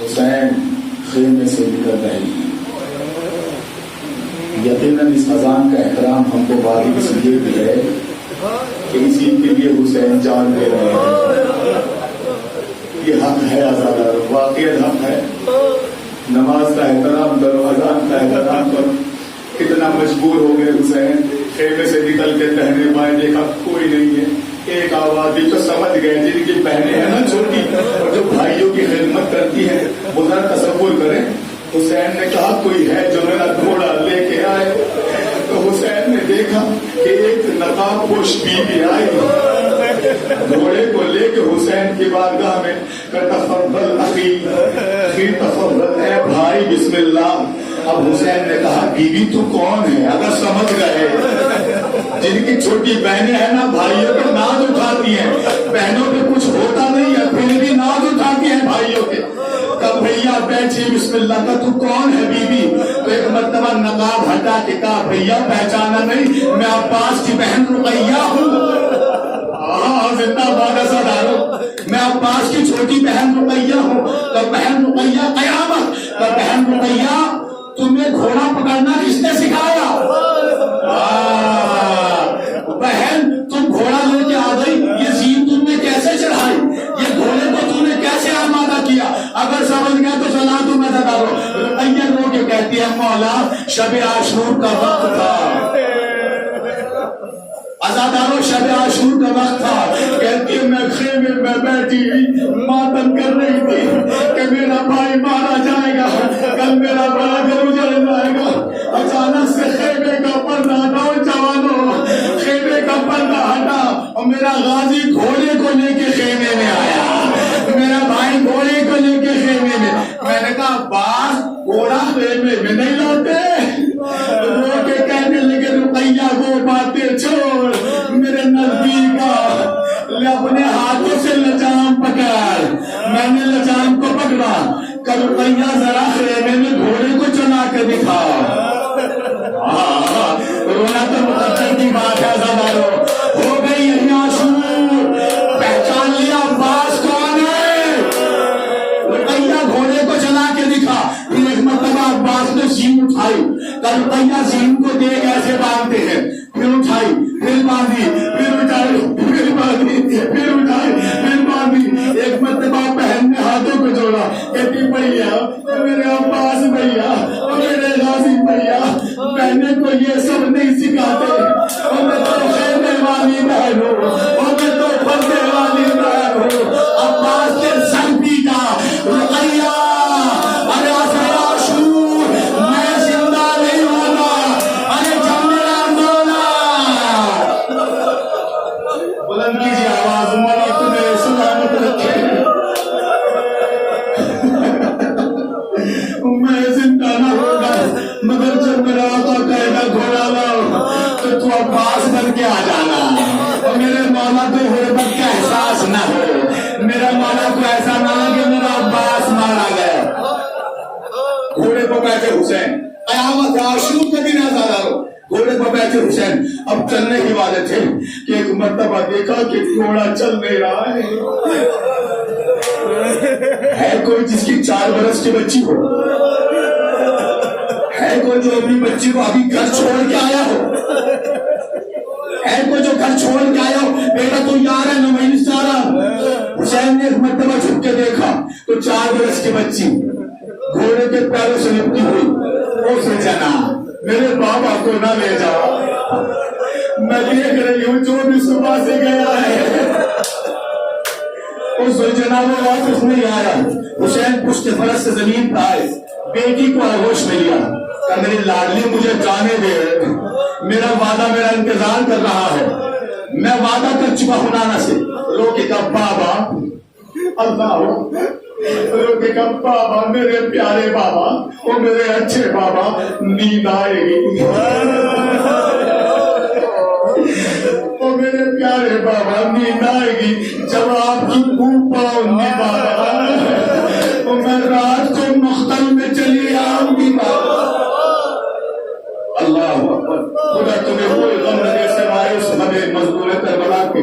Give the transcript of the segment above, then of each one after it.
حسین خیمے سے نکل رہے ہیں. یقیناً اس اذان کا احترام ہم کو باقی اس لیے بھی ہے کہ اسی کے لیے حسین جان دے رہے ہیں. یہ حق ہے آزادار، واقعی حق ہے. نماز کا احترام کرو، اذان کا احترام کرو. کتنا مجبور ہو گئے حسین، خیمے سے نکل کے ٹہنے پائے، دیکھا کوئی نہیں ہے. ایک آواز دی تو سمجھ گئے جن کی بہنیں ہیں نا چھوٹی اور جو بھائیوں کی خدمت کرتی ہیں، وہ ذرا تصور کریں. حسین نے کہا کوئی ہے جو میرا گھوڑا لے کے آئے. تو حسین نے دیکھا کہ ایک نقاب پوش بیوی آئی، گھوڑے کو لے کے حسین کی بارگاہ میں تفضل اخی، تفضل اے بھائی بسم اللہ. اب حسین نے کہا بیوی تو کون ہے؟ اگر سمجھ گئے جن کی چھوٹی بہنیں ہیں نا بھائیوں کے ناز اٹھاتی ہیں، بہنوں پہ کچھ ہوتا نہیں ہے پھر بھی ناز اٹھاتی ہیں بھائیوں کے. کب بھیا بیٹھی بسم اللہ کا تو کون ہے بیوی؟ تو ایک مرتبہ نقاب ہٹا کے کہا بھیا پہچانا نہیں، میں عباس کی بہن رقیہ ہوں. زندہ باد ازادارو، میں عباس کی چھوٹی بہن رقیہ ہوں. تو بہن رقیہ قیامت، تو بہن رقیہ تمہیں گھوڑا پکڑنا کس نے سکھایا؟ بہن تم گھوڑا لے کے آ گئی، یہ زین تم نے کیسے چڑھائی؟ یہ گھوڑے کو تم نے کیسے آمادہ کیا؟ اگر سمجھ گیا تو چلا تم میں دارو. رقیہ رو کے کہتی ہے مولا شب عاشور کا وقت تھا، ازادارو شب عاشور کا وقت تھا. کہتی ہے میں خیمے میں بیٹھی ماتم کر رہی تھی کہ میرا بھائی مارا جائے گا، کل میرا بڑا گھر اجڑ جائے گا. اچانک سے خیمے کا پردہ ہٹا، جوانوں خیمے کا پردہ ہٹا اور میرا غازی گھوڑے کو لے کے خیمے میں آیا. میرا بھائی گھوڑے کو لے کے خیمے میں. میں نے کہا عباس گھوڑا خیمے میں نہیں لاتے. رو کے کہنے لگے رقیہ وہ باتیں چھوڑ، میرے نزدیک اپنے ہاتھوں سے لجام پکڑ. میں نے لجام کو پکڑا کہ رقیہ ذرا خیمے میں گھوڑے کو چلا کے دکھا. رونا تو مقدر کی بات ہے. زبارو ہو گئی یہی عاشور، پہچان لیا عباس کون ہے. رقیہ گھوڑے کو چلا کے دکھا. پھر ایک مرتبہ عباس نے زین اٹھائی. رقیہ زین کو دیکھ ایسے باندھتے ہیں، پھر اٹھائی، پھر باندھی، پھر اٹھائی، پھر باندھی، پھر اٹھائی، پھر باندھی. ایک مرتبہ بہن نے ہاتھوں کو جوڑا، کہتی بھیا میرے عباس بھیا، میرے غازی بھیا، بہنیں کو یہ سب نہیں سکھاتے. اور میں تو خیمے والی بہن ہوں، اور میں تو پردے والی بہن ہوں. عباس کے سر پیٹا. رقیہ ارے عاشور میں زندہ نہیں ہوگا. ارے جب میرا مولا بلند کیجیے آواز، مولا تمہیں سلامت رکھے. میں زندہ نہ ہوگا مگر جب میرا آقا کہے گا گھوڑا لاؤ تو تو عباس بن کے آ جانا. اور میرے مولا کو غربت کا احساس نہ ہو، میرا مولا کو ایسا نہ ہو کہ میرا عباس مارا گیا. گھوڑے پر بیٹھے حسین، قیامت عاشور کا دن آزادارو. گھوڑے پر بیٹھے حسین اب چلنے ہی والے تھے کہ ایک مرتبہ دیکھا کہ گھوڑا چل نہیں رہا ہے کوئی جس کی 4 برس کی بچی ہو، ہے کوئی جو اپنی بچی کو ابھی گھر چھوڑ کے آیا ہو، ہے کوئی جو گھر چھوڑ کے آیا ہو، بیٹا تو یار ہے نمائن سارا. حسین نے ایک مرتبہ چھپ کے دیکھا تو 4 برس کی بچی گھوڑے کے پیروں سے لپٹی ہوئی. او سجنا میرے بابا کو نہ لے جاؤ، میں دیکھ رہی ہوں جو بھی صبح سے گیا ہے. اس جناب واپس نہیں آیا. حسین پشت فرس سے زمین پر آئے، بیٹی کو آغوش میں لیا کہ میری لاڈلی مجھے جانے دے، میرا وعدہ میرا انتظار کر رہا ہے، میں وعدہ کر چکا ہوں نانا سے. رو کے کہا بابا اللہ رو کے کہا بابا میرے پیارے بابا، او میرے اچھے بابا، نیند آئے گی. او میرے پیارے بابا نیند آئے گی جب آپ کی خوب پاؤں گی بابا. او میں رات کو مختل میں چلی آؤں گی بابا. اللہ اکبر. خدا تمہیں کوئی غم نہ دے سوائے اس ہمیں مزدور کربلا کے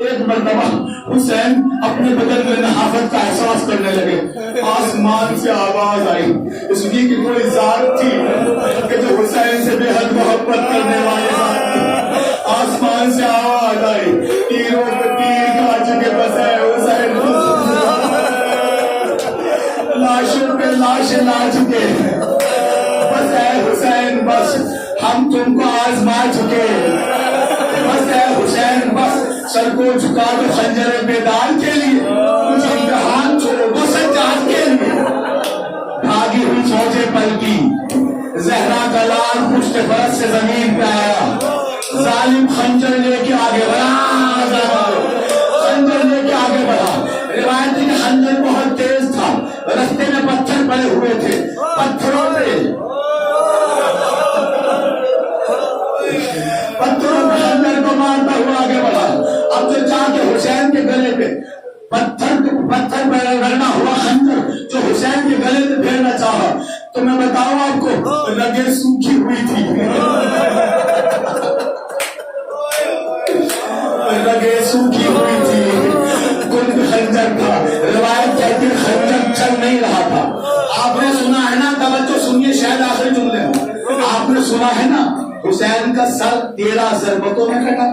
ایک مرتبہ حسین اپنے بدن میں نحافت کا احساس کرنے لگے. آسمان سے آواز آئی. اس لیے کہ کوئی ذات تھی کہ جو حسین سے بے حد محبت کرنے والے ذات تھی. آسمان سے آواز آئی, تیروں پہ تیر کھا چکے بس ہے حسین, لاشوں پہ لاشیں لا چکے بس ہے حسین, بس ہم تم کو آزما چکے بس ہے حسین, بس سر کو جھکا دو خنجر بیدار کے لیے, کچھ امتحان چھوڑو وہ سجاد کے لیے. بھاگی ہوئی فوجیں پلٹی, زہرا کا لال پشت فرس سے زمین پہ آیا. ظالم خنجر لے کے آگے بڑھا, خنجر لے کے آگے بڑھا. روایت ہے کہ خنجر بہت تیز تھا, رستے میں پتھر پڑے ہوئے تھے, پتھروں پہ خنجر کو مارتا ہوا آگے بڑھا. اب جو چاہ کے حسین کے گلے پہ پتھر پہ رگڑنا ہوا خنجر جو حسین کے گلے پہ پھیرنا چاہا, تو میں بتاؤں آپ کو رگیں سوکھی ہوئی تھی, رگیں سوکھی ہوئی تھی, کل خنجر تھا. روایت کہتی ہے خنجر چل نہیں رہا تھا. آپ نے سنا ہے نا, توجہ سنیے شاید آخری جملے ہوں, آپ نے سنا ہے نا حسین کا سر 13 ضربتوں میں کٹا.